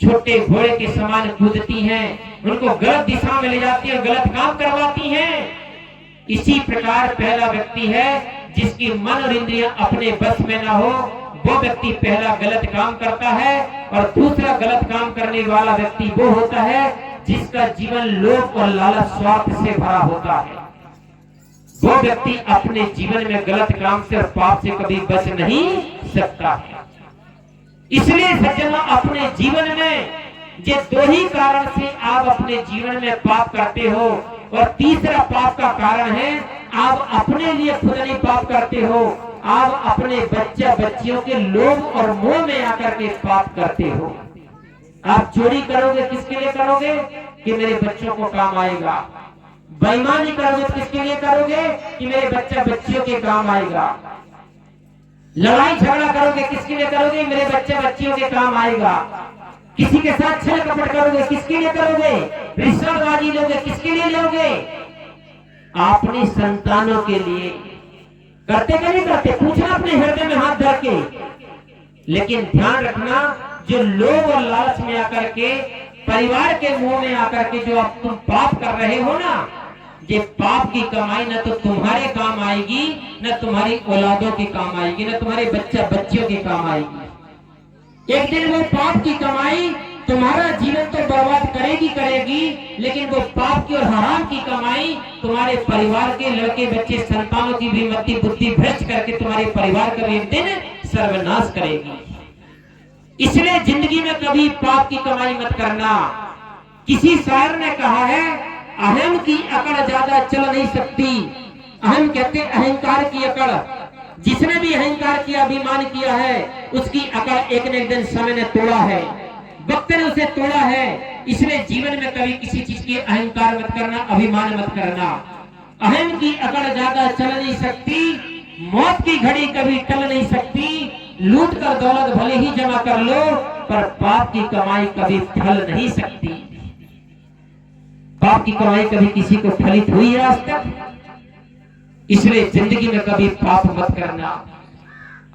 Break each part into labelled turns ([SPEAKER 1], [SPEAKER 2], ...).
[SPEAKER 1] छोटे घोड़े के समान कूदती हैं, उनको गलत दिशा में ले जाती है और गलत काम करवाती हैं। इसी प्रकार पहला व्यक्ति है जिसकी मन और इंद्रियां अपने बस में ना हो, वो व्यक्ति पहला गलत काम करता है। और दूसरा गलत काम करने वाला व्यक्ति वो होता है जिसका जीवन लोभ और लालच स्वार्थ से भरा होता है। वो व्यक्ति अपने जीवन में गलत काम से और पाप से कभी बच नहीं सकता है। इसलिए सज्जनों, अपने जीवन में ये दो ही कारण से आप अपने जीवन में पाप करते हो। और तीसरा पाप का कारण है आप अपने लिए खुद नहीं पाप करते हो, आप अपने बच्चा बच्चियों के लोभ और मोह में आकर के पाप करते हो। आप चोरी करोगे किसके लिए करोगे? कि मेरे बच्चों को काम आएगा। बेईमानी करोगे किसके लिए करोगे? कि मेरे बच्चा बच्चियों के काम आएगा। लड़ाई झगड़ा करोगे किसके लिए करोगे? मेरे बच्चे बच्चियों के काम आएगा। किसी के साथ छल कपट करोगे किसके लिए करोगे? रिश्वतबाजी लोगे किसके लिए लोगे? अपने संतानों के लिए। करते क्या नहीं करते? पूछना अपने हृदय में हाथ धर के। लेकिन ध्यान रखना, जो लोभ और लालच में आकर के, परिवार के मुंह में आकर के जो अब तुम पाप कर रहे हो ना, ये पाप की कमाई न तो तुम्हारे काम आएगी, न तुम्हारी औलादों के काम आएगी, न तुम्हारे बच्चा बच्चियों के काम आएगी। एक दिन वो पाप की कमाई तुम्हारा जीवन तो बर्बाद करेगी करेगी, लेकिन वो पाप की और हराम की कमाई तुम्हारे परिवार के लड़के बच्चे संतानों की भी मति बुद्धि भ्रष्ट करके तुम्हारे परिवार का भी एक दिन सर्वनाश करेगी। इसलिए जिंदगी में कभी पाप की कमाई मत करना। किसी शायर ने कहा है, अहम की अकड़ ज्यादा चल नहीं सकती। अहम कहते अहंकार की अकड़। जिसने भी अहंकार किया, अभिमान किया है, उसकी अकड़ एक न एक दिन समय ने तोड़ा है, वक्त ने उसे तोड़ा है। इसलिए जीवन में कभी किसी चीज की अहंकार मत करना, अभिमान मत करना। अहम की अकड़ ज्यादा चल नहीं सकती, मौत की घड़ी कभी टल नहीं सकती। लूट कर दौलत भले ही जमा कर लो, पर पाप की कमाई कभी फल नहीं सकती। पाप की कमाई कभी किसी को फलित हुई है आज तक? इसलिए जिंदगी में कभी पाप मत करना।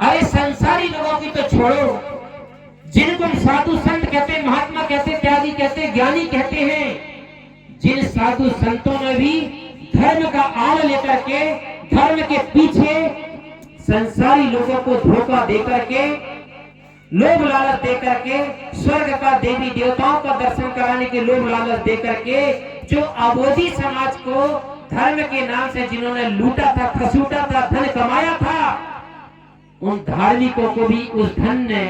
[SPEAKER 1] अरे संसारी लोगों की तो छोड़ो, जिनको साधु संत कहते, महात्मा कहते, त्यागी कहते, ज्ञानी कहते हैं, जिन साधु संतों ने भी धर्म का आड़ लेकर के, धर्म के पीछे संसारी लोगों को धोखा देकर के, लोभ लालच देकर के, स्वर्ग का देवी देवताओं का दर्शन कराने के लोभ लालच देकर के, जो अबोधी समाज को धर्म के नाम से जिन्होंने लूटा था, खसूटा था, धन कमाया था, उन धार्मिकों को भी उस धन ने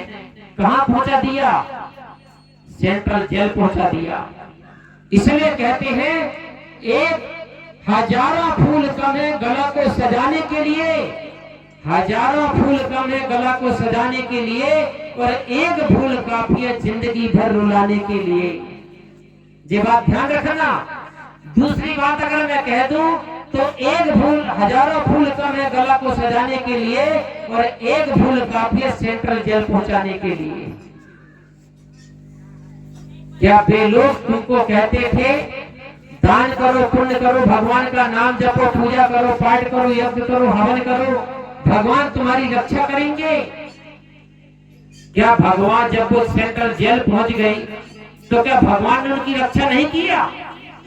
[SPEAKER 1] कहां पहुंचा दिया? सेंट्रल जेल पहुंचा दिया। इसलिए कहते हैं, एक हजारों फूल कम है गला को सजाने के लिए, हजारों फूल कम है गला को सजाने के लिए, और एक फूल काफी है जिंदगी भर रुलाने के लिए। ये बात ध्यान रखना। दूसरी बात अगर मैं कह दूं तो एक फूल, हजारों फूल कम है गला को सजाने के लिए, और एक फूल काफी है सेंट्रल जेल पहुंचाने के लिए। क्या वे लोग तुमको कहते थे, दान करो, पुण्य करो, भगवान का नाम जपो, पूजा करो, पाठ करो, यज्ञ करो, हवन करो, भगवान तुम्हारी रक्षा करेंगे? क्या भगवान जब वो सेंट्रल जेल पहुंच गई तो क्या भगवान ने उनकी रक्षा नहीं किया?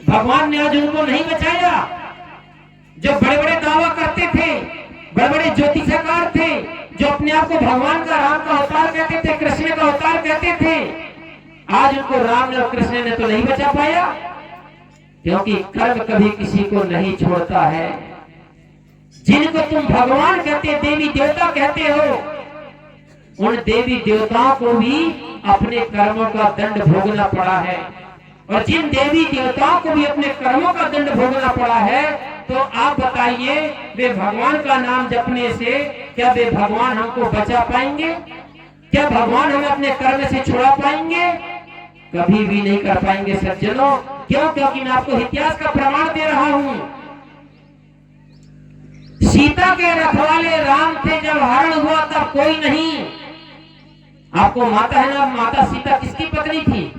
[SPEAKER 1] भगवान ने आज उनको नहीं बचाया? जो बड़े बड़े दावा करते थे, बड़े बड़े ज्योतिषकार थे, जो अपने आप को भगवान का, राम का अवतार कहते थे, कृष्ण का अवतार कहते थे, आज उनको राम ने और कृष्ण ने तो नहीं बचा पाया, क्योंकि कर्म कभी किसी को नहीं छोड़ता है। जिनको तुम भगवान कहते, देवी देवता कहते हो, उन देवी देवताओं को भी अपने कर्मों का दंड भोगना पड़ा है। और जिन देवी देवताओं को भी अपने कर्मों का दंड भोगना पड़ा है, तो आप बताइए, वे भगवान का नाम जपने से क्या वे भगवान हमको बचा पाएंगे? क्या भगवान हमें अपने कर्म से छुड़ा पाएंगे? कभी भी नहीं कर पाएंगे सज्जनों। क्यों? क्योंकि मैं आपको इतिहास का प्रमाण दे रहा हूं। सीता के रखवाले राम थे, जब हरण हुआ तब कोई नहीं। आपको माता है ना, माता सीता किसकी पत्नी थी?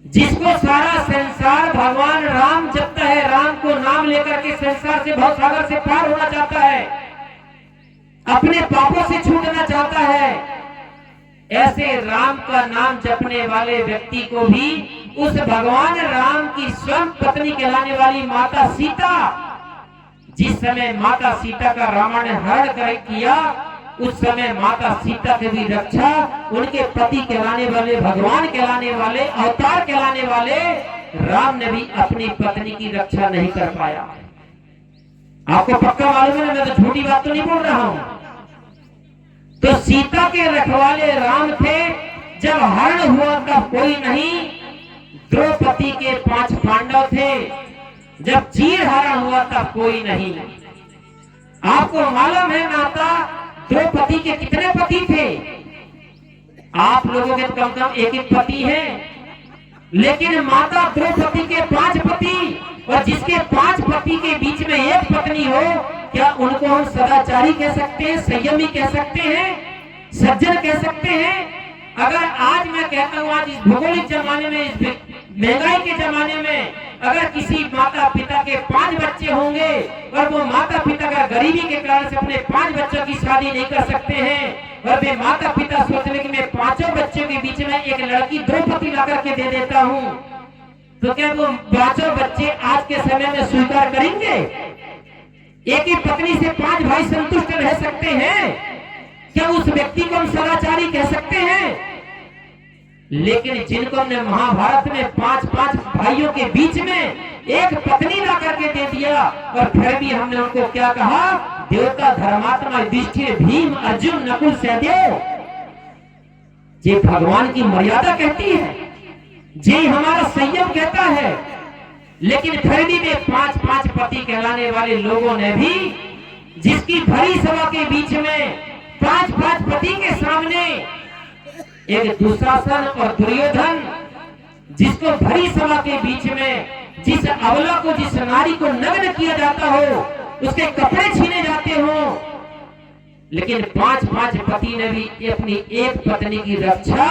[SPEAKER 1] जिसको सारा संसार भगवान राम जपता है, राम को नाम लेकर के संसार से, भवसागर से पार होना चाहता है, अपने पापों से छूटना चाहता है, ऐसे राम का नाम जपने वाले व्यक्ति को भी उस भगवान राम की स्वयं पत्नी कहलाने वाली माता सीता, जिस समय माता सीता का रावण ने हरण किया, उस समय माता सीता की भी रक्षा उनके पति कहलाने वाले, भगवान कहलाने वाले, अवतार कहलाने वाले राम ने भी अपनी पत्नी की रक्षा नहीं कर पाया। आपको पक्का मालूम है, मैं तो झूठी बात तो नहीं बोल रहा हूं। तो सीता के रखवाले राम थे, जब हरण हुआ तब कोई नहीं। द्रौपदी के 5 पांडव थे, जब चीर हरण हुआ तब कोई नहीं। आपको मालूम है माता द्रौपदी के कितने पति थे? आप लोगों के कम कम एक एक पति है, लेकिन माता द्रौपदी के 5 पति, और जिसके 5 पति के बीच में एक पत्नी हो, क्या उनको हम सदाचारी कह सकते हैं, संयमी कह सकते हैं, सज्जन कह सकते हैं? अगर आज मैं कहता हूं, आज इस भौगोलिक जमाने में, इस महंगाई के जमाने में, अगर किसी माता पिता के 5 बच्चे होंगे और वो माता पिता का गरीबी के कारण से अपने 5 बच्चों की शादी नहीं कर सकते हैं, और वे माता पिता सोच रहे कि मैं 5 बच्चों के बीच में एक लड़की द्रौपदी ला करके दे देता हूं, तो क्या वो 5 बच्चे आज के समय में स्वीकार करेंगे? एक ही पत्नी से 5 भाई संतुष्ट रह सकते हैं? क्या उस व्यक्ति को हम सदाचारी कह सकते हैं? लेकिन जिनको हमने महाभारत में 5 भाइयों के बीच में एक पत्नी ला करके दे दिया, और फिर भी हमने उनको क्या कहा? देवता, धर्मात्मा, युधिष्ठिर, भीम, अर्जुन, नकुल, सहदेव। ये भगवान की मर्यादा कहती है, ये हमारा संयम कहता है। लेकिन फिर भी वे 5 पति कहलाने वाले लोगों ने भी, जिसकी भरी सभा के बीच में 5 पति के सामने एक दुशासन और दुर्योधन, जिसको भरी सभा के बीच में जिस अबला को, जिस नारी को नग्न किया जाता हो, उसके कपड़े छीने जाते हो, लेकिन 5 पति ने भी अपनी एक पत्नी की रक्षा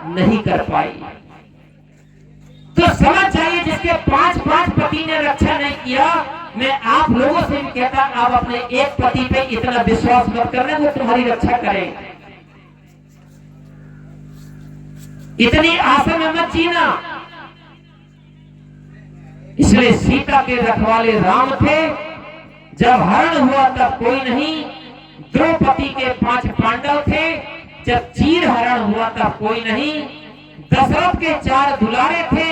[SPEAKER 1] नहीं कर पाई। तो समझ जाइए, जिसके 5 पति ने रक्षा नहीं किया, मैं आप लोगों से भी कहता, आप अपने एक पति पे इतना विश्वास मत करना वो तुम्हारी रक्षा करे। इतनी आशा में मत जीना। इसलिए सीता के रखवाले राम थे, जब हरण हुआ तब कोई नहीं। द्रौपदी के 5 पांडव थे, जब चीर हरण हुआ तब कोई नहीं। दशरथ के 4 दुलारे थे,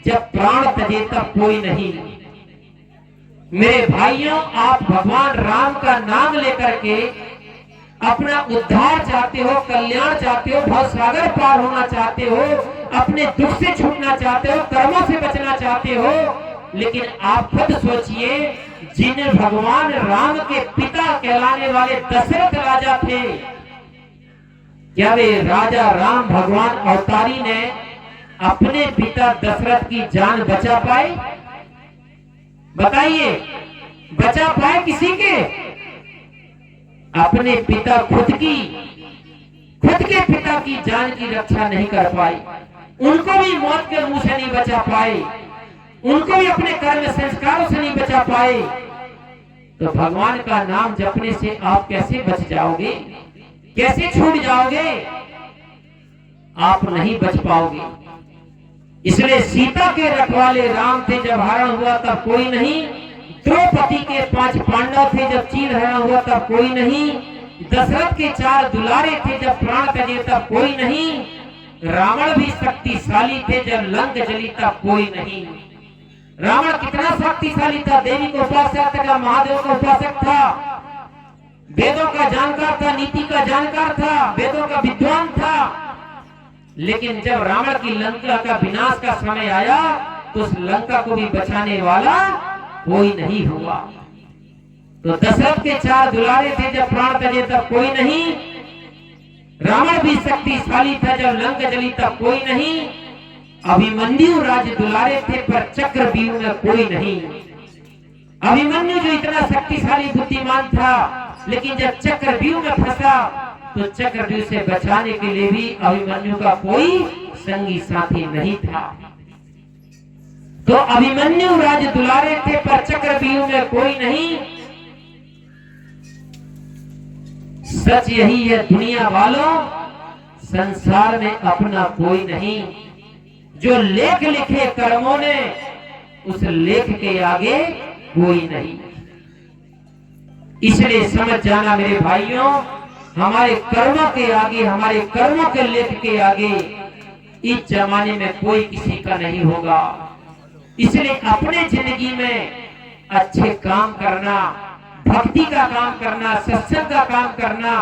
[SPEAKER 1] जब प्राण तजे तब कोई नहीं। मेरे भाइयों, आप भगवान राम का नाम लेकर के अपना उद्धार चाहते हो, कल्याण चाहते हो, भवसागर पार होना चाहते हो, अपने दुख से छूटना चाहते हो, कर्मों से बचना चाहते हो, लेकिन आप खुद सोचिए, जिन भगवान राम के पिता कहलाने वाले दशरथ राजा थे, क्या वे राजा राम भगवान अवतारी ने अपने पिता दशरथ की जान बचा पाए? बताइए, बचा पाए किसी के? अपने पिता खुद के पिता की जान की रक्षा नहीं कर पाई, उनको भी मौत के मुंह से नहीं बचा पाए, उनको भी अपने कर्म संस्कारों से नहीं बचा पाए। तो भगवान का नाम जपने से आप कैसे बच जाओगे? कैसे छूट जाओगे? आप नहीं बच पाओगे। इसलिए सीता के रखवाले राम थे, जब हरण हुआ तब कोई नहीं। द्रौपदी के 5 पांडव थे, जब चीर हरण हुआ तब कोई नहीं। दशरथ के 4 दुलारे थे, जब प्राण तजे तब कोई नहीं। रावण भी शक्तिशाली थे, जब लंक जली तब कोई नहीं। रावण कितना शक्तिशाली था, देवी का उपासक था, महादेव का उपासक था, वेदों का जानकार था, नीति का जानकार था, वेदों का विद्वान था। लेकिन जब रावण की लंका का विनाश का समय आया, तो उस लंका को भी बचाने वाला कोई नहीं हुआ। तो दशरथ के 4 दुलारे थे, जब प्राण तजे तब कोई नहीं। रावण भी शक्तिशाली था, जब लंका जली तब कोई नहीं। अभिमन्यु राज दुलारे थे, पर चक्रव्यूह में कोई नहीं। अभिमन्यु जो इतना शक्तिशाली बुद्धिमान था, लेकिन जब चक्रव्यूह में फंसा, तो चक्रव्यूह से बचाने के लिए भी अभिमन्यु का कोई संगी साथी नहीं था। तो अभिमन्यु राज दुलारे थे, पर चक्रव्यूह में कोई नहीं। सच यही है दुनिया वालों, संसार में अपना कोई नहीं, जो लेख लिखे कर्मों ने उस लेख के आगे कोई नहीं। इसलिए समझ जाना मेरे भाइयों, हमारे कर्मों के आगे, हमारे कर्मों के लेख के आगे इस जमाने में कोई किसी का नहीं होगा। इसलिए अपने जिंदगी में अच्छे काम करना, भक्ति का काम करना, सत्संग का काम करना,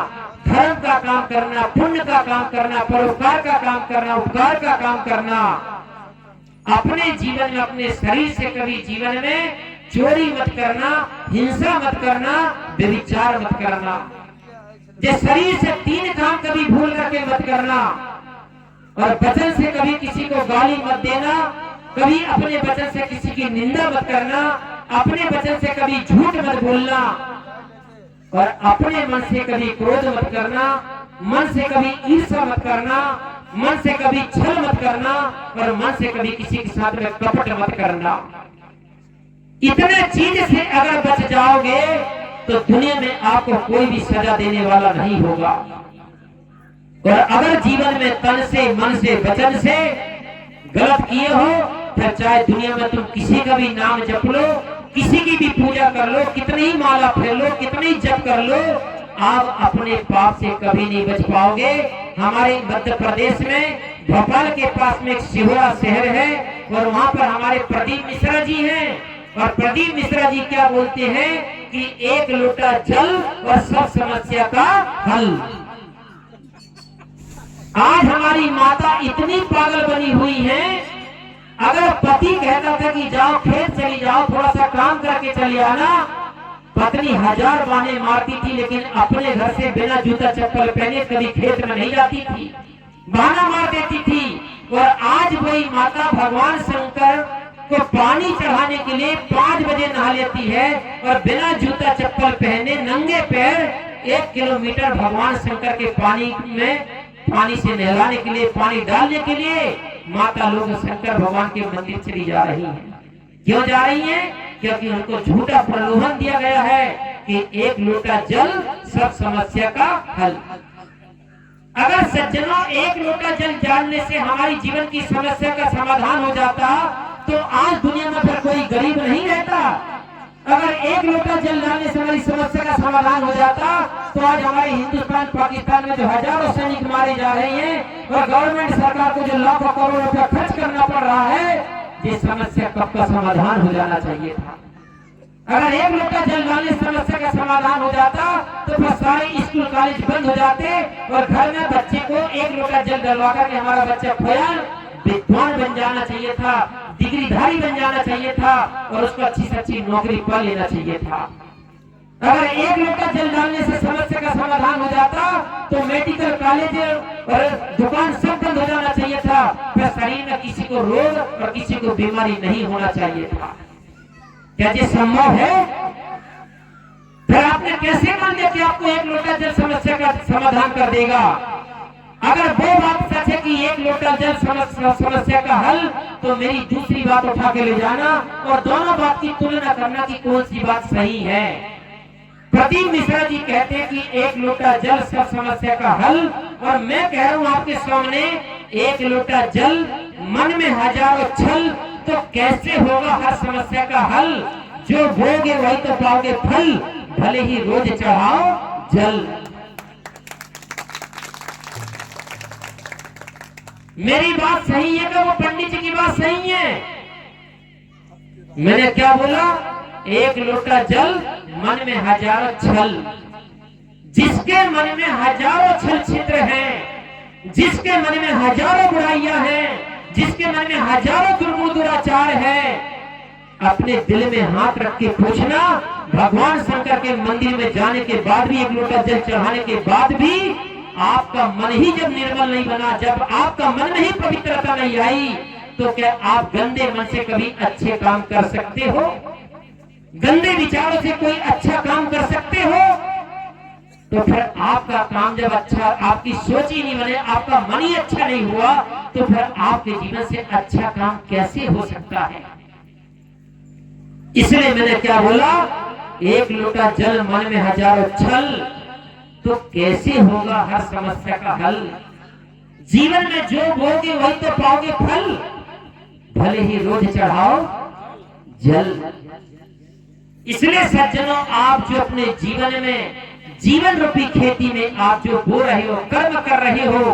[SPEAKER 1] धर्म का काम करना, पुण्य का काम करना, परोपकार का काम करना, उपकार का काम करना। अपने जीवन में, अपने शरीर से कभी जीवन में चोरी मत करना, हिंसा मत करना, व्यभिचार मत करना। जो शरीर से 3 काम कभी भूल करके मत करना, और वचन से कभी किसी को गाली मत देना, कभी अपने वचन से किसी की निंदा मत करना, अपने वचन से कभी झूठ मत बोलना, और अपने मन से कभी क्रोध मत करना, मन से कभी ईर्ष्या मत करना, मन से कभी छल मत करना, और मन से कभी किसी के साथ में कपट मत करना। इतने चीज से अगर बच जाओगे तो दुनिया में आपको कोई भी सजा देने वाला नहीं होगा। और अगर जीवन में तन से, मन से, वचन से गलत किए हो, फिर चाहे दुनिया में तुम किसी का भी नाम जप लो, किसी की भी पूजा कर लो, कितनी ही माला फेर लो, कितनी जप कर लो, आप अपने पाप से कभी नहीं बच पाओगे। हमारे मध्य प्रदेश में भोपाल के पास में एक सिहोरा शहर है, और वहाँ पर हमारे प्रदीप मिश्रा जी हैं। और प्रदीप मिश्रा जी क्या बोलते हैं कि 1 लोटा जल और सब समस्या का हल। आज हमारी माता इतनी पागल बनी हुई है, अगर पति कहता था कि जाओ खेत चली जाओ, थोड़ा सा काम करके चले आना, पत्नी 1000 बहाने मारती थी, लेकिन अपने घर से बिना जूता चप्पल पहने कभी खेत में नहीं जाती थी, बहाना मार देती थी। और आज वही माता भगवान शंकर को पानी चढ़ाने के लिए 5 बजे नहा लेती है, और बिना जूता चप्पल पहने नंगे पैर 1 किलोमीटर भगवान शंकर के पानी से नहलाने के लिए, पानी डालने के लिए माता लोग शंकर भगवान के मंदिर चली जा रही हैं। क्यों जा रही हैं? क्योंकि उनको झूठा प्रलोभन दिया गया है कि 1 लोटा जल सब समस्या का हल। अगर सज्जनों 1 लोटा जल डालने से हमारी जीवन की समस्या का समाधान हो जाता तो आज दुनिया में फिर कोई गरीब नहीं रहता। अगर 1 लोटा जल डालने से हमारी समस्या का समाधान हो जाता तो आज हमारे हिंदुस्तान, पाकिस्तान में जो हजारों सैनिक मारे जा रहे हैं और गवर्नमेंट सरकार को जो लाखों करोड़ रुपया खर्च करना पड़ रहा है, ये समस्या कब का समाधान हो जाना चाहिए था। अगर 1 लोटा जल डालने से समस्या का समाधान हो जाता तो फिर सारे स्कूल कॉलेज बंद हो जाते और घर में बच्चे को 1 लोटा जल डलवा कर हमारा बच्चा खोया विद्वान बन जाना चाहिए था, डिग्रीधारी बन जाना चाहिए था, और उसको अच्छी से अच्छी नौकरी पा लेना चाहिए था। अगर 1 लोटा जल डालने से समस्या का समाधान हो जाता तो मेडिकल कॉलेज और दुकान सब बंद हो जाना चाहिए था, फिर शरीर में किसी को रोग और किसी को बीमारी नहीं होना चाहिए था। क्या ये संभव है? फिर आपने कैसे मान लिया कि आपको 1 लोटा जल समस्या का समाधान कर देगा? अगर वो बात सच है कि 1 लोटा जल समस्या का हल, तो मेरी दूसरी बात उठा के ले जाना और दोनों बात की तुलना करना कि कौन सी बात सही है। प्रदीप मिश्रा जी कहते हैं कि 1 लोटा जल सब समस्या का हल, और मैं कह रहा हूं आपके सामने 1 लोटा जल, मन में हजारों छल, तो कैसे होगा हर समस्या का हल? जो बोगे वही तो पाओगे फल, भले ही रोज चढ़ाओ जल। मेरी बात सही है कि वो पंडित जी की बात सही है? मैंने क्या बोला? 1 लोटा जल, मन में हजारों छल। जिसके मन में हजारों छल छिद्र हैं, जिसके मन में हजारों बुराइयां हैं, जिसके मन में हजारों दुराचार है, अपने दिल में हाथ रख के पूछना, भगवान शंकर के मंदिर में जाने के बाद भी, 1 लोटा जल चढ़ाने के बाद भी आपका मन ही जब निर्मल नहीं बना, जब आपका मन में ही पवित्रता नहीं आई, तो क्या आप गंदे मन से कभी अच्छे काम कर सकते हो? गंदे विचारों से कोई अच्छा काम कर सकते हो? तो फिर आपका काम जब अच्छा, आपकी सोच ही नहीं बने, आपका मन ही अच्छा नहीं हुआ, तो फिर आपके जीवन से अच्छा काम कैसे हो सकता है? इसलिए मैंने क्या बोला? 1 लोटा जल, मन में हजारों छल, तो कैसे होगा हर समस्या का हल? जीवन में जो बोगे वही तो पाओगे फल, भले ही रोज चढ़ाओ जल। इसलिए सज्जनों, आप जो अपने जीवन में, जीवन रूपी खेती में आप जो बो रहे हो, कर्म कर रहे हो,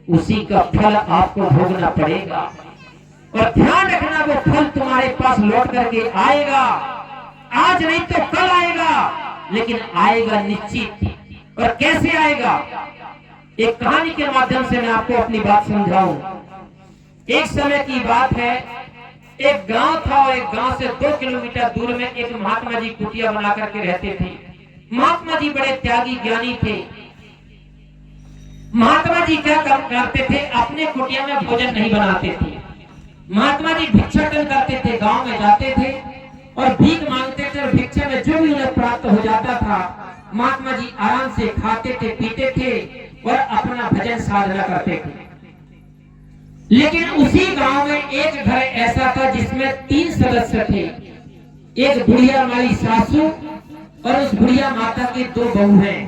[SPEAKER 1] उसी का फल आपको भोगना पड़ेगा। और ध्यान रखना, वो फल तुम्हारे पास लौट करके आएगा। आज नहीं तो कल आएगा, लेकिन आएगा निश्चित। और कैसे आएगा? एक कहानी के माध्यम से मैं आपको अपनी बात समझाऊं। एक समय की बात है, एक गांव था और एक गांव से 2 किलोमीटर दूर में एक महात्मा जी कुटिया बना करके रहते थे। महात्मा जी बड़े त्यागी ज्ञानी थे। महात्मा जी क्या करते थे? अपने कुटिया में भोजन नहीं बनाते थे। महात्मा जी भिक्षाटन करते थे, गांव में जाते थे और भीख मांगते थे, और भिक्षा में जो भी उन्हें प्राप्त हो जाता था, महात्मा जी आराम से खाते थे, पीते थे और अपना भजन साधना करते थे। लेकिन उसी गांव में एक घर ऐसा था जिसमें 3 सदस्य थे। एक बुढ़िया वाली सासू और उस बुढ़िया माता की 2 बहू हैं,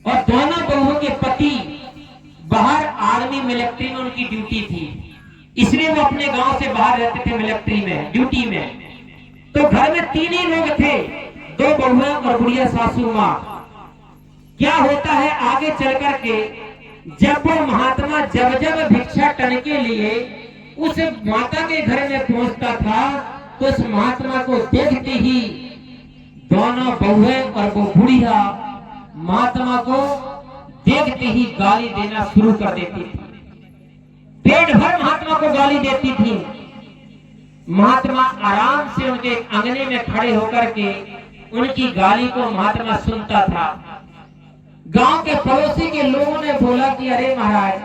[SPEAKER 1] और दोनों बहुओं के पति बाहर आर्मी मिलिट्री में उनकी ड्यूटी थी, इसलिए वो अपने गांव से बाहर रहते थे, मिलिट्री में ड्यूटी में। तो घर में 3 ही लोग थे, 2 बहुएं और बुढ़िया सासू माँ। क्या होता है आगे चल करके, जब वो महात्मा जब भिक्षाटन के लिए उस माता के घर में पहुंचता था, तो उस महात्मा को देखते ही दोनों बहुएं और वो बुढ़िया महात्मा को देखते ही गाली देना शुरू कर देती थी। पेट भर महात्मा को गाली देती थी। महात्मा आराम से उनके अंगने में खड़े होकर के उनकी गाली को महात्मा सुनता था। गांव के पड़ोसी के लोगों ने बोला कि अरे महाराज,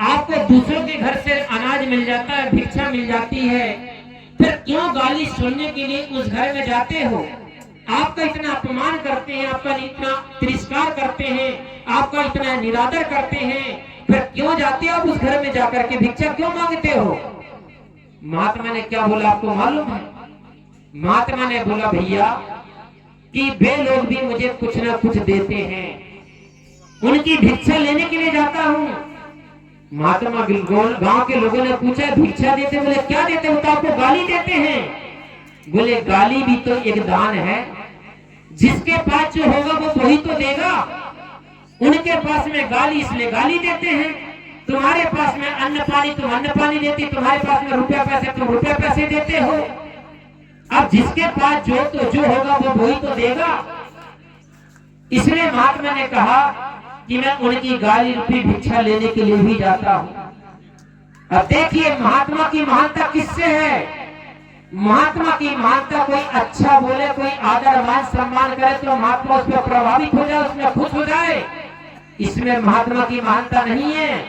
[SPEAKER 1] आपको दूसरों के घर से अनाज मिल जाता है, भिक्षा मिल जाती है, फिर क्यों गाली सुनने के लिए उस घर में जाते हो? आपका इतना अपमान करते हैं, आपका इतना तिरस्कार करते हैं, आपका इतना निरादर करते हैं, फिर क्यों जाते हो आप उस घर में जाकर के भिक्षा क्यों मांगते हो? महात्मा ने क्या बोला आपको मालूम है? महात्मा ने बोला, भैया कि वे लोग भी मुझे कुछ ना कुछ देते हैं, उनकी भिक्षा लेने के लिए जाता हूँ। महात्मा गांव के लोगों ने पूछा, भिक्षा देते? बोले क्या देते हो? तो आपको गाली देते हैं। बोले गाली भी तो एक दान है, जिसके पास जो होगा वो वही तो देगा। उनके पास में गाली इसलिए गाली देते हैं, तुम्हारे पास में अन्न पानी तुम अन्न पानी देती, तुम्हारे पास में रुपया पैसे तुम रुपया पैसे देते हो। अब जिसके पास जो होगा वो वही तो देगा। इसलिए महात्मा ने कहा कि मैं उनकी गाली रूपी भिक्षा लेने के लिए भी जाता हूं। अब देखिए महात्मा की महानता किससे है? महात्मा की महानता कोई अच्छा बोले, कोई आदर मान सम्मान करे तो महात्मा उस पर प्रभावित हो जाए, उसमें खुश हो जाए। इसमें महात्मा की महानता नहीं है।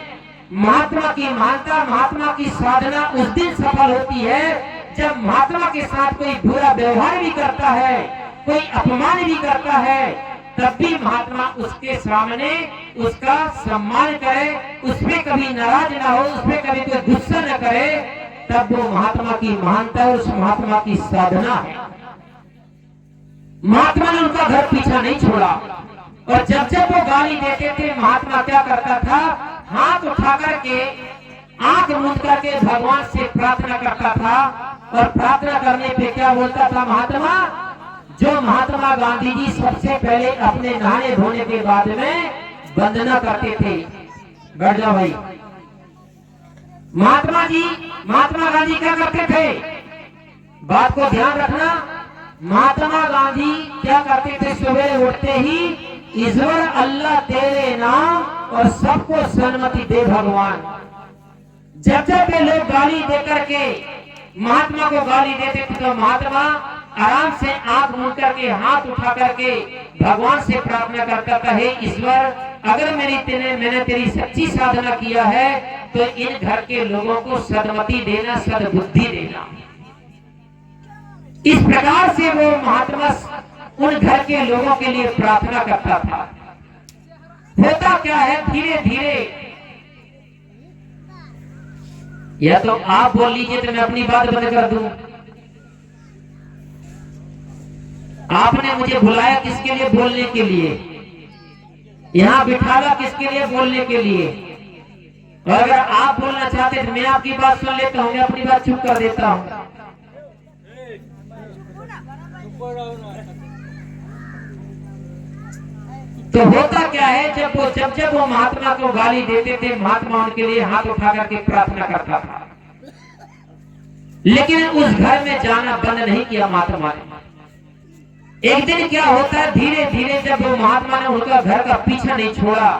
[SPEAKER 1] महात्मा की महानता, महात्मा की साधना उस दिन सफल होती है जब महात्मा के साथ कोई बुरा व्यवहार भी करता है, कोई अपमान भी करता है, तब भी महात्मा उसके सामने उसका सम्मान करे, उसमें कभी नाराज ना हो, उसमें कभी कोई गुस्सा न करे, तब वो महात्मा की महानता और उस महात्मा की साधना है। महात्मा ने उनका घर पीछा नहीं छोड़ा, और जब जब वो गाली देते थे, महात्मा क्या करता था? हाथ उठा करके आंख मूंद करके भगवान से प्रार्थना करता था, और प्रार्थना करने पे क्या बोलता था महात्मा? जो महात्मा गांधी जी सबसे पहले अपने नहाने धोने के बाद में वंदना करते थे। बैठ जाओ भाई। महात्मा गांधी क्या करते थे? बात को ध्यान रखना। महात्मा गांधी क्या करते थे? सुबह उठते ही ईश्वर अल्लाह तेरे नाम और सबको सन्मति दे भगवान। जब जब वे लोग गाली दे करके महात्मा को गाली देते थे, तो महात्मा आराम से आंख मूंद करके हाथ उठा करके भगवान से प्रार्थना करता था, हे ईश्वर, अगर मैंने तेरी सच्ची साधना किया है तो इन घर के लोगों को सद्मति देना, सद्बुद्धि देना। इस प्रकार से वो महात्मा उन घर के लोगों के लिए प्रार्थना करता था। होता क्या है, धीरे धीरे, या तो आप बोल लीजिए तो मैं अपनी बात बंद कर दूं। आपने मुझे बुलाया किसके लिए? बोलने के लिए। यहां बिठाला किसके लिए? बोलने के लिए। और अगर आप बोलना चाहते तो मैं आपकी बात सुन लेता हूँ, मैं अपनी बात चुप कर देता हूँ। तो होता क्या है, जब वो महात्मा को गाली देते थे, महात्मा उनके लिए हाथ उठा करके प्रार्थना करता था, लेकिन उस घर में जाना बंद नहीं किया महात्मा ने। एक दिन क्या होता है, धीरे धीरे जब वो महात्मा ने उनका घर का पीछा नहीं छोड़ा,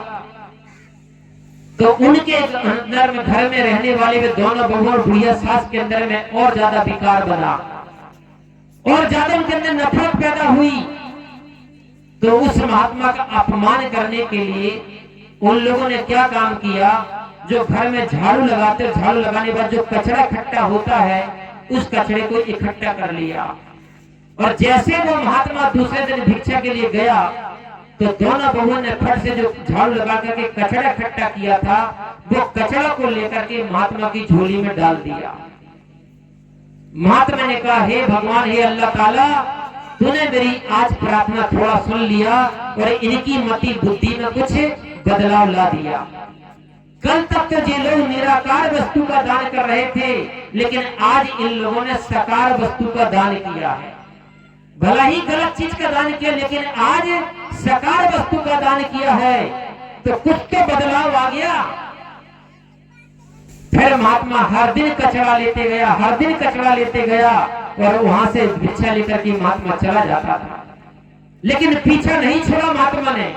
[SPEAKER 1] तो उनके अंदर में, घर में रहने वाले वे दोनों बहू और बुढ़िया सास के अंदर में और ज्यादा विकार बना, और ज्यादा उनके अंदर नफरत पैदा हुई। तो उस महात्मा का अपमान करने के लिए उन लोगों ने क्या काम किया, जो घर में झाड़ू लगाते, झाड़ू लगाने के बाद जो कचरा इकट्ठा होता है, उस कचरे को इकट्ठा कर लिया। और जैसे वो महात्मा दूसरे दिन भिक्षा के लिए गया, तो दोनों बहुओं ने फट से जो झाड़ू लगा करके कचरा इकट्ठा किया था, वो कचरा को लेकर के महात्मा की झोली में डाल दिया। महात्मा ने कहा, हे भगवान, हे अल्लाह ताला, तूने मेरी आज प्रार्थना थोड़ा सुन लिया और इनकी मति बुद्धि में कुछ बदलाव ला दिया। कल तक तो ये लोग निराकार वस्तु का दान कर रहे थे, लेकिन आज इन लोगों ने साकार वस्तु का दान किया है। भला ही गलत चीज का दान किया, लेकिन आज साकार वस्तु का दान किया है, तो कुछ तो बदलाव आ गया। फिर महात्मा हर दिन कचरा लेते गया, हर दिन कचरा लेते गया, और वहां से भिक्षा लेकर के महात्मा चला जाता था, लेकिन पीछा नहीं छोड़ा महात्मा ने।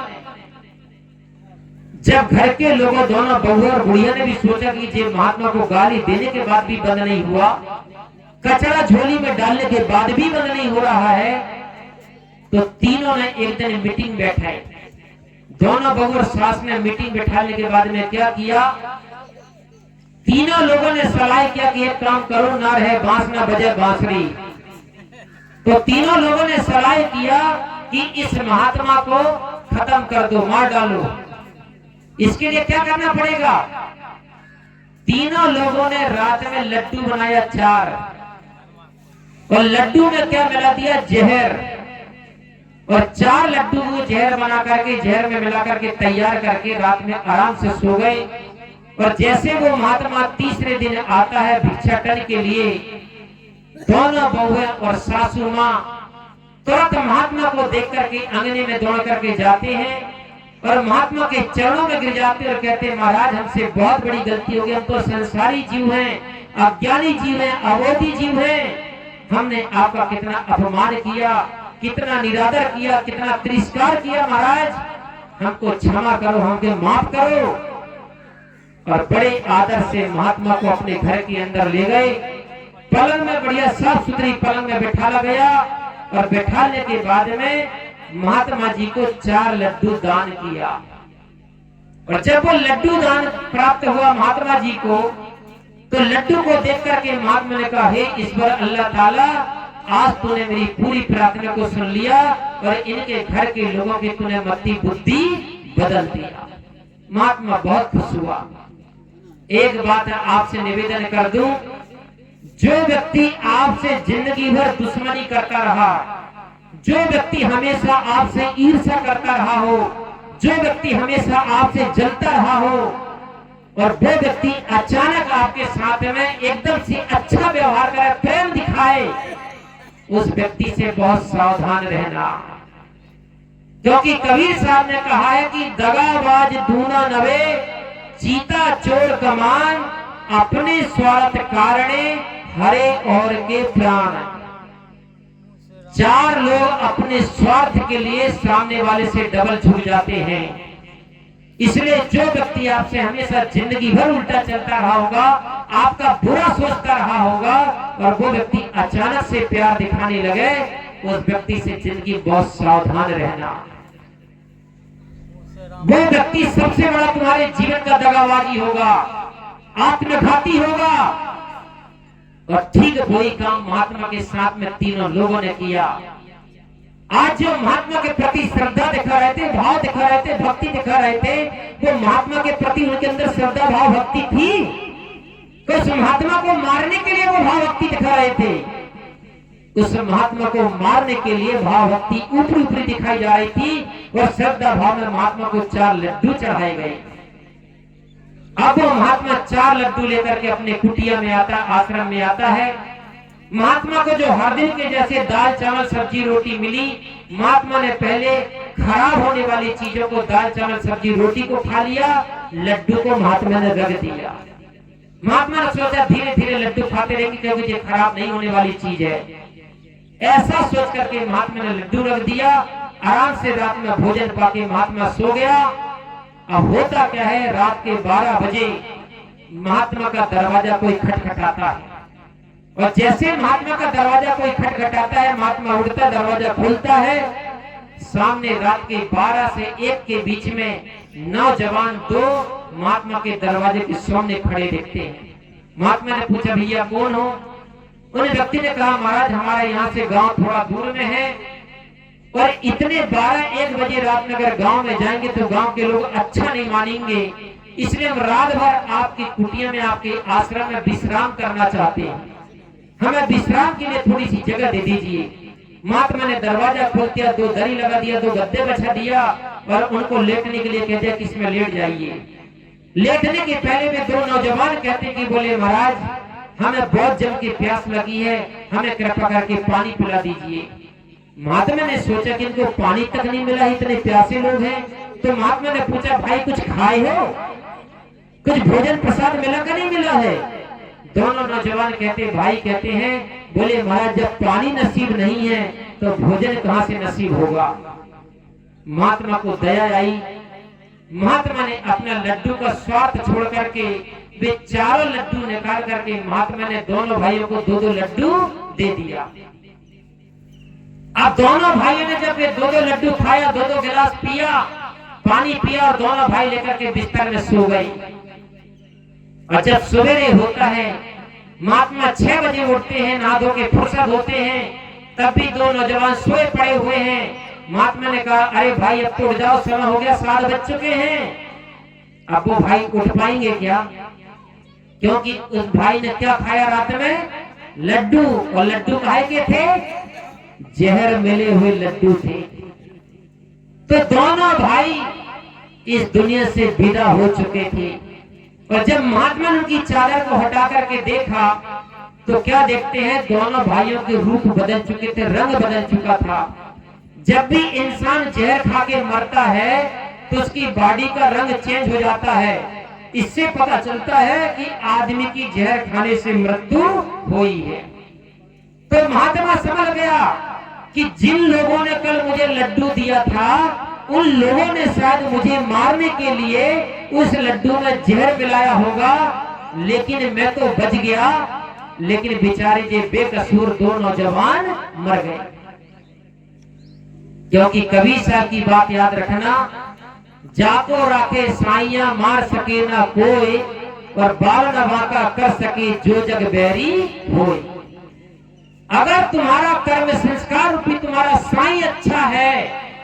[SPEAKER 1] जब घर के लोगों, दोनों बहू और बुढ़िया ने भी सोचा कि ये महात्मा को गाली देने के बाद भी बंद नहीं हुआ, कचरा झोली में डालने के बाद भी बंद नहीं हो रहा है, तो तीनों ने एक दिन मीटिंग बैठाई। दोनों बहू और सास ने मीटिंग बैठाने के बाद में क्या किया, तीनों लोगों ने सलाह किया कि एक काम करो, ना रहे बांस ना बजे बांसुरी। तो तीनों लोगों ने सलाह किया कि इस महात्मा को खत्म कर दो, मार डालो। इसके लिए क्या करना पड़ेगा? तीनों लोगों ने रात में लड्डू बनाया 4, और लड्डू में क्या मिला दिया? जहर। और 4 लड्डू को जहर बना करके, जहर में मिला करके तैयार करके रात में आराम से सो गए। और जैसे वो महात्मा तीसरे दिन आता है भिक्षाटन के लिए, दोनों बहुएं और सासू मां तुरंत महात्मा को देख करके अंगने में दौड़ करके जाते हैं और महात्मा के चरणों में गिर जाते और कहते हैं, महाराज हमसे बहुत बड़ी गलती हो गई, हम तो संसारी जीव हैं, अज्ञानी जीव हैं, अवोधी जीव हैं। हमने आपका कितना अपमान किया, कितना निरादर किया, कितना तिरस्कार किया, महाराज हमको क्षमा करो, हमको माफ करो। और बड़े आदर से महात्मा को अपने घर के अंदर ले गए। पलंग में, बढ़िया साफ सुथरी पलंग में बैठाला गया, और बैठाने के बाद में महात्मा जी को 4 लड्डू दान किया। और जब वो लड्डू दान प्राप्त हुआ महात्मा जी को, तो लड्डू को देख करके महात्मा ने कहा, हे ईश्वर अल्लाह ताला, आज तूने मेरी पूरी प्रार्थना को सुन लिया और इनके घर के लोगों की तूने मति बुद्धि बदल दिया। महात्मा बहुत खुश हुआ। एक बात आपसे निवेदन कर दूं, जो व्यक्ति आपसे जिंदगी भर दुश्मनी करता रहा, जो व्यक्ति हमेशा आपसे ईर्ष्या करता रहा हो, जो व्यक्ति हमेशा आपसे जलता रहा हो, और वो व्यक्ति अचानक आपके साथ में एकदम से अच्छा व्यवहार करे, प्रेम दिखाए, उस व्यक्ति से बहुत सावधान रहना। क्योंकि कबीर साहब ने कहा है कि दगाबाज दूना नवे, चीता चोर कमान, अपने स्वार्थ कारणे हरे और के प्राण। 4 लोग अपने स्वार्थ के लिए सामने वाले से डबल झुक जाते हैं। इसलिए जो व्यक्ति आपसे हमेशा जिंदगी भर उल्टा चलता रहा होगा, आपका बुरा सोचता रहा होगा, और वो व्यक्ति अचानक से प्यार दिखाने लगे, उस व्यक्ति से जिंदगी बहुत सावधान रहना। वो व्यक्ति सबसे बड़ा तुम्हारे जीवन का दगाबाजी होगा, आत्मघाती होगा। और ठीक वही काम महात्मा के साथ में तीनों लोगों ने किया। आज जो महात्मा के प्रति श्रद्धा दिखा रहे थे, भाव दिखा रहे थे, भक्ति दिखा रहे थे, वो महात्मा के प्रति उनके अंदर श्रद्धा भाव भक्ति थी? तो उस महात्मा को मारने के लिए वो भाव भक्ति दिखा रहे थे। उस महात्मा को मारने के लिए भाव भक्ति ऊपरी ऊपरी दिखाई जा रही थी, और श्रद्धा भाव में महात्मा को 4 लड्डू चढ़ाए गए। अब वो महात्मा 4 लड्डू लेकर के अपने कुटिया में आता, आश्रम में आता है। महात्मा को जो हर दिन के जैसे दाल चावल सब्जी रोटी मिली, महात्मा ने पहले खराब होने वाली चीजों को, दाल चावल सब्जी रोटी को खा लिया, लड्डू को महात्मा ने रख दिया। महात्मा ने सोचा धीरे धीरे लड्डू खाते रहेंगे क्योंकि ये खराब नहीं होने वाली चीज है। ऐसा सोच करके महात्मा ने लड्डू रख दिया। आराम से रात में भोजन पाके महात्मा सो गया। अब होता क्या है, रात के 12 बजे महात्मा का दरवाजा कोई खटखटाता है, और जैसे महात्मा का दरवाजा कोई खटखटाता है, महात्मा उठता, दरवाजा खुलता है। सामने रात के 12 से 1 के बीच में नौजवान 2 महात्मा के दरवाजे के सामने खड़े दिखते हैं। महात्मा ने पूछा, भैया कौन हो? उन व्यक्ति ने कहा, महाराज हमारा यहाँ से गांव थोड़ा दूर में है, और इतने 12-1 बजे रात में अगर गांव में जाएंगे तो गांव के लोग अच्छा नहीं मानेंगे, इसलिए हम रात भर आपकी कुटिया में, आपके आश्रम में विश्राम करना चाहते हैं, हमें विश्राम के लिए थोड़ी सी जगह दे दीजिए। महात्मा ने दरवाजा खोल दिया, 2 दरी लगा दिया, 2 गद्दे बिछा दिया, और उनको लेटने के लिए कह दिया कि इसमें लेट जाइए। लेटने के पहले में 2 नौजवान कहते कि बोले, महाराज हमें बहुत जम की प्यास लगी है, हमें कृपा करके पानी पिला दीजिए। महात्मा ने सोचा कि इनको पानी तक नहीं मिला, इतने प्यासे लोग हैं। तो महात्मा ने पूछा, भाई कुछ खाए हो? कुछ भोजन प्रसाद मिला का नहीं मिला है? दोनों नौजवान कहते, भाई कहते हैं, बोले महाराज जब पानी नसीब नहीं है तो भोजन कहां से नसीब होगा। महात्मा को दया आई। महात्मा ने अपना लड्डू का स्वार्थ छोड़ करके वे 4 लड्डू निकाल करके महात्मा ने दोनों भाइयों को 2-2 लड्डू दे दिया। अब दोनों भाइयों ने जब ये 2-2 लड्डू खाया, 2-2 गिलास पिया, पानी पिया, और दोनों भाई लेकर के बिस्तर में सो गए। और जब सवेरे होता है, महात्मा 6 बजे उठते हैं, नहा धो के फुर्सत होते हैं, तब भी 2 नौजवान सोए पड़े हुए हैं। महात्मा ने कहा, अरे भाई अब तो उठ जाओ, समय हो गया, 7 बज चुके हैं। अब वो भाई उठ पाएंगे क्या? क्योंकि उस भाई ने क्या खाया रात में? लड्डू। और लड्डू काहे के थे? जहर मिले हुए लड्डू थे। तो दोनों भाई इस दुनिया से विदा हो चुके थे। और जब महात्मा ने उनकी चादर को हटा करके देखा तो क्या देखते हैं, दोनों भाइयों के रूप बदल चुके थे, रंग बदल चुका था। जब भी इंसान जहर खा के मरता है तो उसकी बॉडी का रंग चेंज हो जाता है। इससे पता चलता है कि आदमी की जहर खाने से मृत्यु हुई है। तो महात्मा समझ गया कि जिन लोगों ने कल मुझे लड्डू दिया था, उन लोगों ने शायद मुझे मारने के लिए उस लड्डू में जहर मिलाया होगा, लेकिन मैं तो बच गया। लेकिन बेचारे जे बेकसूर 2 नौजवान मर गए। क्योंकि कबीर साहब की बात याद रखना, जाको राखे साइया मार सके ना कोई, और बाल न बांका कर सके जो जग बैरी होए। अगर तुम्हारा कर्म संस्कार रूपी तुम्हारा साई अच्छा है,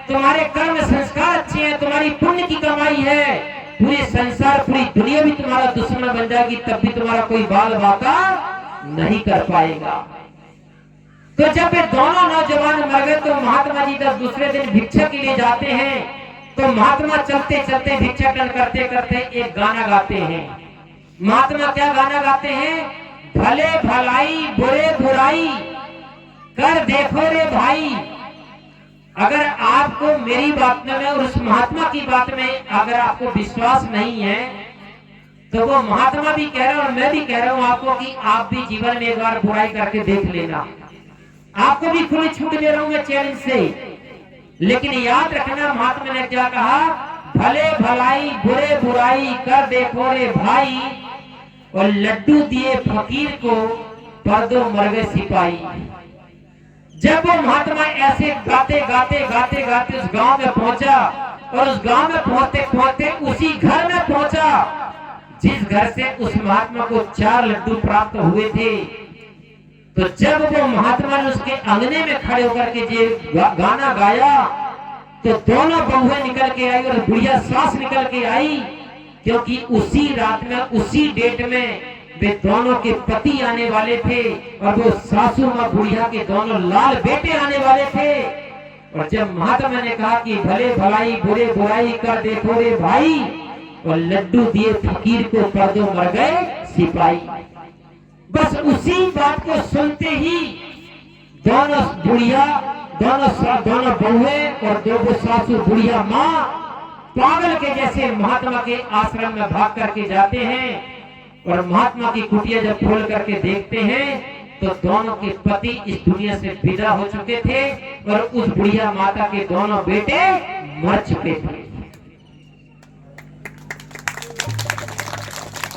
[SPEAKER 1] तुम्हारे कर्म संस्कार अच्छे हैं, तुम्हारी पुण्य की कमाई है, पूरे संसार पूरी दुनिया भी तुम्हारा दुश्मन बन जाएगी, तब भी तुम्हारा कोई बाल बाका नहीं कर पाएगा। तो जब ये दोनों नौजवान मर गए तो महात्मा जी जब दूसरे दिन भिक्षा के लिए जाते हैं तो महात्मा चलते चलते भिक्षाटन करते करते एक गाना गाते हैं। महात्मा क्या गाना गाते हैं? भले भलाई बुरे बुराई कर देखो रे भाई। अगर आपको मेरी बात में और उस महात्मा की बात में अगर आपको विश्वास नहीं है तो वो महात्मा भी कह रहे हैं और मैं भी कह रहा हूं आपको कि आप भी जीवन में एक बार बुराई करके देख लेना। आपको भी खुली छूट दे रहा हूं मैं चैलेंज से। लेकिन याद रखना महात्मा ने क्या कहा? भले भलाई बुरे बुराई कर देखो रे भाई, और लड्डू दिए फकीर को पर दो मर गए सिपाही। जब वो महात्मा ऐसे गाते गाते गाते गाते उस गांव में पहुंचा और उस गांव में पहुंचते पहुंचते उसी घर में पहुंचा जिस घर से उस महात्मा को 4 लड्डू प्राप्त हुए थे। तो जब वो महात्मा ने उसके अंगने में खड़े होकर के जो गाना गाया तो दोनों बहुएं निकल के आई और बुढ़िया सास निकल के आई, क्योंकि उसी रात में उसी डेट में वे दोनों के पति आने वाले थे और वो सासू मां बुढ़िया के दोनों लाल बेटे आने वाले थे। और जब महात्मा ने कहा कि भले भलाई बुरे बुराई कर देखो रे भाई, और लड्डू दिए फकीर को कर दो मर गए सिपाही। बस उसी बात को सुनते ही दोनों बुढ़िया, दोनों बहुए और दो सासू बुढ़िया माँ पागल के जैसे महात्मा के आश्रम में भाग करके जाते हैं और महात्मा की कुटिया जब खोल करके देखते हैं तो दोनों के पति इस दुनिया से विदा हो चुके थे और उस बुढ़िया माता के दोनों बेटे मर चुके थे।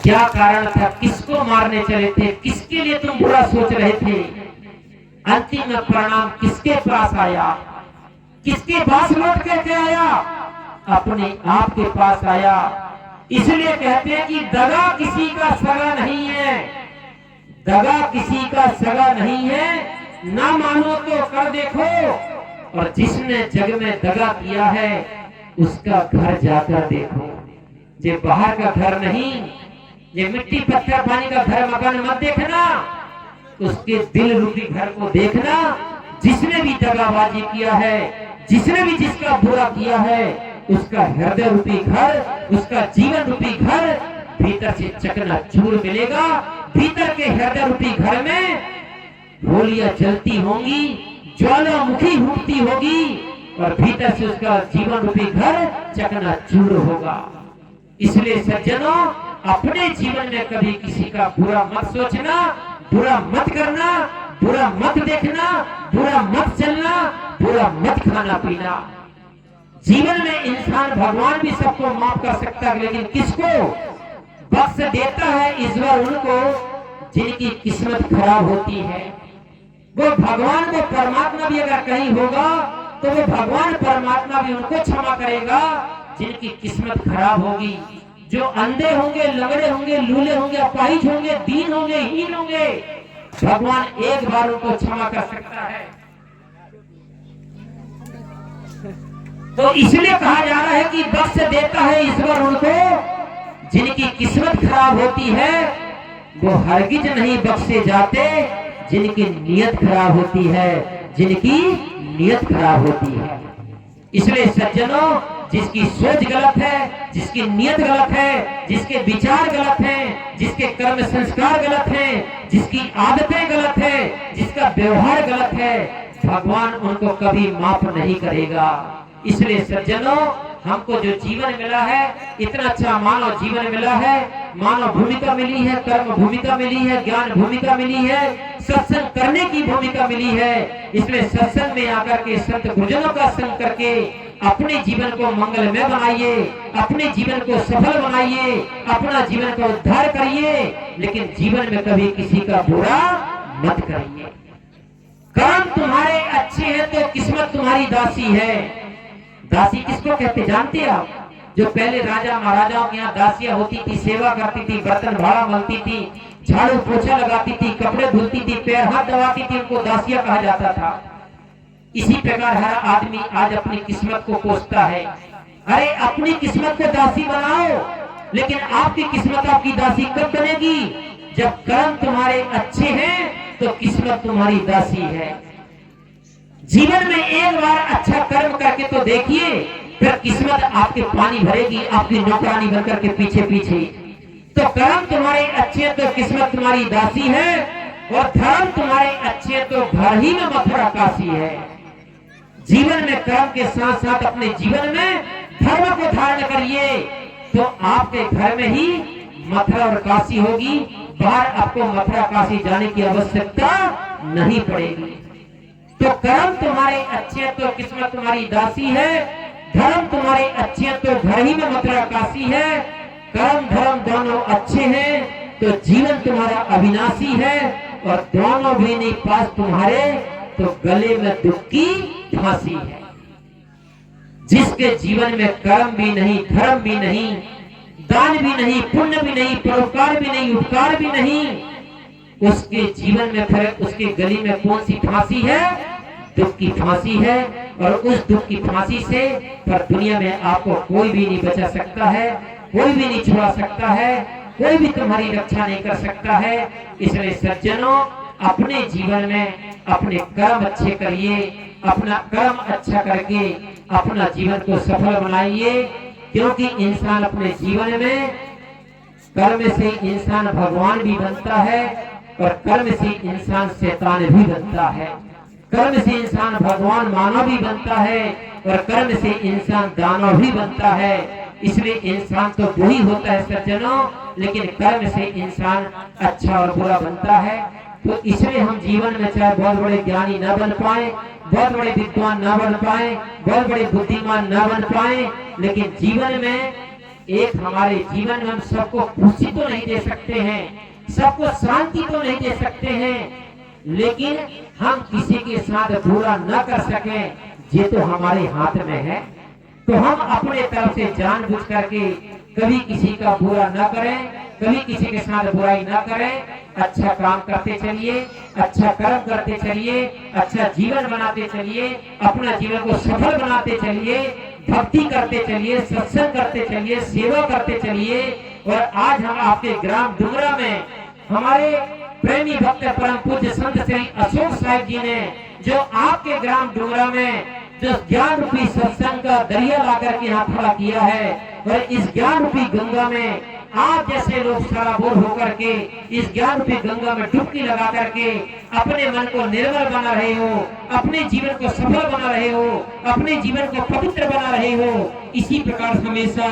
[SPEAKER 1] क्या कारण था? किसको मारने चले थे? किसके लिए तुम बुरा सोच रहे थे? अंतिम परिणाम किसके पास आया? किसके पास लौट करके आया? अपने आप के पास आया। इसलिए कहते हैं कि दगा किसी का सगा नहीं है, दगा किसी का सगा नहीं है। ना मानो तो कर देखो, और जिसने जग में दगा किया है उसका घर जाकर देखो। ये बाहर का घर नहीं, ये मिट्टी पत्थर पानी का घर मकान मत देखना, उसके दिल रूपी घर को देखना। जिसने भी दगाबाजी किया है, जिसने भी जिसका बुरा किया है, उसका हृदय रूपी घर, उसका जीवन रूपी घर भीतर से चकनाचूर मिलेगा। भीतर के हृदय रूपी घर में गोलियां जलती होंगी, ज्वालामुखी फूटती होगी और भीतर से उसका जीवन रूपी घर चकनाचूर होगा। इसलिए सज्जनों, अपने जीवन में कभी किसी का बुरा मत सोचना, बुरा मत करना, बुरा मत देखना, बुरा मत चलना, बुरा मत खाना पीना। जीवन में इंसान, भगवान भी सबको माफ कर सकता है, लेकिन किसको बख्श देता है ईश्वर? उनको जिनकी किस्मत खराब होती है। वो भगवान को, परमात्मा भी अगर कहीं होगा तो वो भगवान परमात्मा भी उनको क्षमा करेगा जिनकी किस्मत खराब होगी। जो अंधे होंगे, लंगड़े होंगे, लूले होंगे, अपाहिज होंगे, दीन होंगे, हीन होंगे, भगवान एक बार उनको क्षमा कर सकता है। तो इसलिए कहा जा रहा है कि बख्श देता है ईश्वर उनको जिनकी किस्मत खराब होती है। वो हरगिज नहीं बख्शे जाते जिनकी नियत खराब होती है, जिनकी नियत खराब होती है। इसलिए सज्जनों, जिसकी सोच गलत है, जिसकी नियत गलत है, जिसके विचार गलत हैं, जिसके कर्म संस्कार गलत हैं, जिसकी आदतें गलत है, जिसका व्यवहार गलत है, भगवान उनको कभी माफ नहीं करेगा। इसलिए सज्जनों, हमको जो जीवन मिला है, इतना अच्छा मानव जीवन मिला है, मानव भूमिका मिली है, कर्म भूमिका मिली है, ज्ञान भूमिका मिली है, सत्संग करने की भूमिका मिली है। इसलिए सत्संग में आकर के संत गुरुजनों का संग करके अपने जीवन को मंगलमय बनाइए, अपने जीवन को सफल बनाइए, अपना जीवन का उद्धार करिए, लेकिन जीवन में कभी किसी का बुरा मत करिए। कर्म तुम्हारे अच्छे हैं तो किस्मत तुम्हारी दासी है। दासी किसको कहते जानते आप? जो पहले राजा महाराजाओं के यहाँ दासियां होती थी, सेवा करती थी, बर्तन भाड़ा मलती थी, झाड़ू पोछा लगाती थी, कपड़े धुलती थी, पैर हाथ दबाती थी, उनको दासियां कहा जाता था। इसी प्रकार हर आदमी आज अपनी किस्मत को कोसता है। अरे अपनी किस्मत को दासी बनाओ, लेकिन आपकी किस्मत आपकी दासी कब बनेगी? जब कर्म तुम्हारे अच्छे हैं तो किस्मत तुम्हारी दासी है। जीवन में एक बार अच्छा कर्म करके तो देखिए, फिर किस्मत आपके पानी भरेगी, आपकी नौकरानी बनकर के पीछे पीछे। तो कर्म तुम्हारे अच्छे तो किस्मत तुम्हारी दासी है, और धर्म तुम्हारे अच्छे तो घर ही में मथुरा काशी है। जीवन में कर्म के साथ साथ अपने जीवन में धर्म को धारण करिए, तो आपके घर में ही मथुरा और काशी होगी। बाहर आपको मथुरा काशी जाने की आवश्यकता नहीं पड़ेगी। तो कर्म तुम्हारे अच्छे तो किस्मत तुम्हारी दासी है, धर्म तुम्हारे अच्छे तो घर ही में मथुरा काशी है। कर्म धर्म दोनों अच्छे हैं तो जीवन तुम्हारा अविनाशी है, और दोनों भी नहीं पास तुम्हारे तो गले में दुख की फांसी है। जिसके जीवन में कर्म भी नहीं, धर्म भी नहीं, दान भी नहीं, पुण्य भी नहीं, परोपकार भी नहीं, उपकार भी नहीं, उसके जीवन में फिर उसके गली में कौन सी फांसी है? दुख की फांसी है। और उस दुख की फांसी से पर दुनिया में आपको कोई भी नहीं बचा सकता है, कोई भी नहीं छुड़ा सकता है, कोई भी तुम्हारी रक्षा नहीं कर सकता है। इसलिए सज्जनों, अपने जीवन में अपने कर्म अच्छे करिए, अपना कर्म अच्छा करके अपना जीवन को सफल बनाइए। क्योंकि इंसान अपने जीवन में कर्म से इंसान भगवान भी बनता है और कर्म से इंसान शैतान भी बनता है। कर्म से इंसान भगवान मानव भी बनता है और कर्म से इंसान दानव भी बनता है। इसलिए इंसान तो वही होता है सज्जनों, लेकिन कर्म से इंसान अच्छा और बुरा बनता है। तो इसलिए हम जीवन में चाहे बहुत बड़े ज्ञानी न बन पाए, बहुत बड़े विद्वान न बन पाए, बहुत बड़े बुद्धिमान न बन पाए, लेकिन जीवन में एक हमारे जीवन में हम सबको खुशी तो नहीं दे सकते हैं, सबको शांति तो नहीं दे सकते हैं, लेकिन हम किसी के साथ बुरा न कर सके, ये तो हमारे हाथ में है। तो हम अपने तरफ से जानबूझ करके कभी किसी का बुरा न करें, कभी किसी के साथ बुराई न करें, अच्छा काम करते चलिए, अच्छा कर्म करते चलिए, अच्छा जीवन बनाते चलिए, अपना जीवन को सफल बनाते चलिए, भक्ति करते चलिए, सत्संग करते चलिए, सेवा करते चलिए। और आज हम आपके ग्राम डुमरा में हमारे प्रेमी भक्त परम पूज्य संत श्री अशोक साहिब जी ने जो आपके ग्राम डुमरा में जो ज्ञान रूपी सत्संग का दरिया लाकर के यहाँ खड़ा किया है, और इस ज्ञान रूपी गंगा में आप जैसे लोग सराबोर होकर के इस ज्ञान रूपी गंगा में डुबकी लगा करके अपने मन को निर्मल बना रहे हो, अपने जीवन को सफल बना रहे हो, अपने जीवन को पवित्र बना रहे हो, इसी प्रकार हमेशा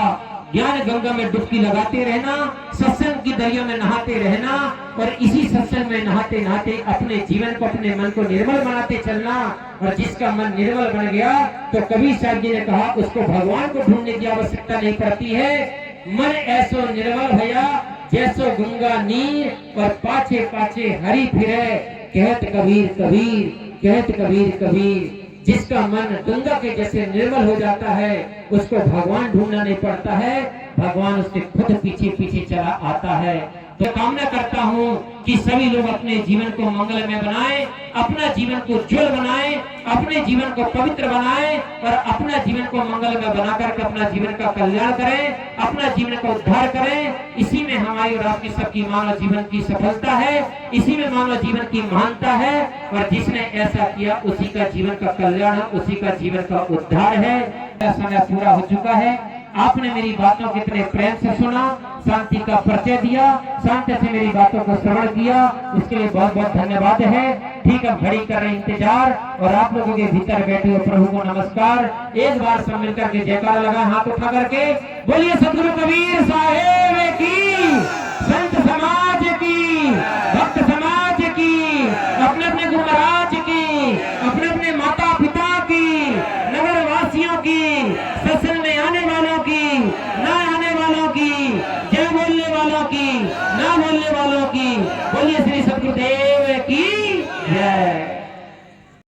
[SPEAKER 1] ज्ञान गंगा में डुबकी लगाते रहना, सत्संग की दरिया में नहाते रहना, और इसी सत्संग में नहाते नहाते अपने जीवन को, अपने मन को निर्मल बनाते चलना। और जिसका मन निर्मल बन गया तो कबीर साहब जी ने कहा उसको भगवान को ढूंढने की आवश्यकता नहीं पड़ती है। मन ऐसो निर्मल भया जैसो गंगा नीर, और पाछे पाछे हरि फिरे, कहत कबीर कबीर, कहत कबीर कबीर। जिसका मन गंगा के जैसे निर्मल हो जाता है उसको भगवान ढूंढना नहीं पड़ता है, भगवान उसके खुद पीछे पीछे चला आता है। तो कामना करता हूँ कि सभी लोग अपने जीवन को मंगलमय बनाएं, अपना जीवन को उज्जवल बनाएं, अपने जीवन को पवित्र बनाएं, और अपना जीवन को मंगलमय बनाकर के अपना जीवन का कल्याण करें, अपना जीवन का उद्धार करें। इसी में हमारी और आपकी सबकी मानव जीवन की सफलता है, इसी में मानव जीवन की महानता है, और जिसने ऐसा किया उसी का जीवन का कल्याण, उसी का जीवन का उद्धार है। समय पूरा हो चुका है। आपने मेरी बातों को इतने प्रेम से सुना, शांति का परिचय दिया, शांति से मेरी बातों को श्रवण किया, इसके लिए बहुत बहुत धन्यवाद है। ठीक है, घड़ी कर रहे इंतजार, और आप लोगों के भीतर बैठे हुए प्रभु को नमस्कार। एक बार सब मिलकर के जयकारा लगा, हाथ उठा करके बोलिए सतगुरु कबीर साहेब की, संत समाज की।